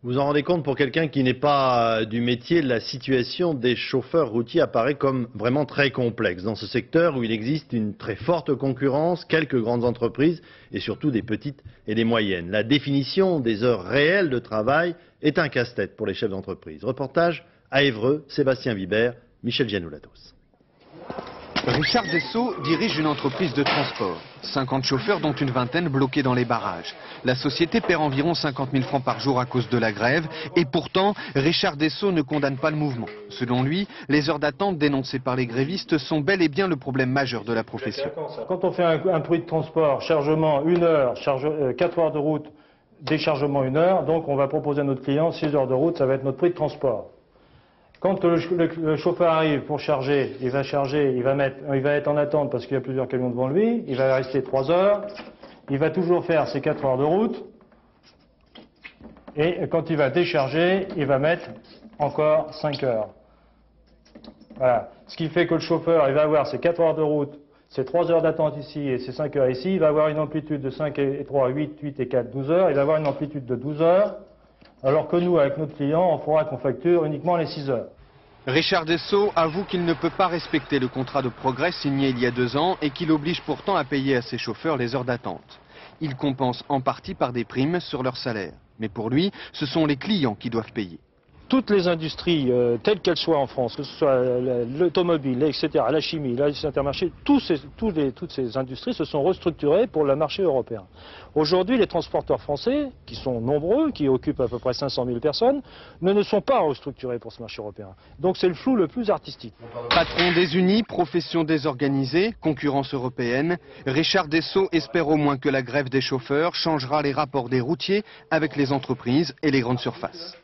Vous vous en rendez compte, pour quelqu'un qui n'est pas du métier, la situation des chauffeurs routiers apparaît comme vraiment très complexe dans ce secteur où il existe une très forte concurrence, quelques grandes entreprises et surtout des petites et des moyennes. La définition des heures réelles de travail est un casse-tête pour les chefs d'entreprise. Reportage à Évreux, Sébastien Vibert, Michel Gianoulatos. Richard Dessau dirige une entreprise de transport. 50 chauffeurs dont une vingtaine bloqués dans les barrages. La société perd environ 50 000 francs par jour à cause de la grève. Et pourtant, Richard Dessau ne condamne pas le mouvement. Selon lui, les heures d'attente dénoncées par les grévistes sont bel et bien le problème majeur de la profession. Quand on fait un prix de transport, chargement 1 heure, 4 heures de route, déchargement 1 heure, donc on va proposer à notre client 6 heures de route, ça va être notre prix de transport. Quand le chauffeur arrive pour charger, il va être en attente parce qu'il y a plusieurs camions devant lui, il va rester 3 heures, il va toujours faire ses 4 heures de route, et quand il va décharger, il va mettre encore 5 heures. Voilà. Ce qui fait que le chauffeur, il va avoir ses 4 heures de route, ses 3 heures d'attente ici et ses 5 heures ici, il va avoir une amplitude de 5 et 3, 8 et 4, 12 heures, il va avoir une amplitude de 12 heures, alors que nous, avec notre client, on faudra qu'on facture uniquement les 6 heures. Richard Dessau avoue qu'il ne peut pas respecter le contrat de progrès signé il y a 2 ans et qu'il oblige pourtant à payer à ses chauffeurs les heures d'attente. Il compense en partie par des primes sur leur salaire. Mais pour lui, ce sont les clients qui doivent payer. Toutes les industries, telles qu'elles soient en France, que ce soit l'automobile, etc., la chimie, l'industrie intermarché, toutes ces industries se sont restructurées pour le marché européen. Aujourd'hui, les transporteurs français, qui sont nombreux, qui occupent à peu près 500 000 personnes, ne sont pas restructurés pour ce marché européen. Donc c'est le flou le plus artistique. Patron désunis, profession désorganisée, concurrence européenne, Richard Dessau espère au moins que la grève des chauffeurs changera les rapports des routiers avec les entreprises et les grandes surfaces.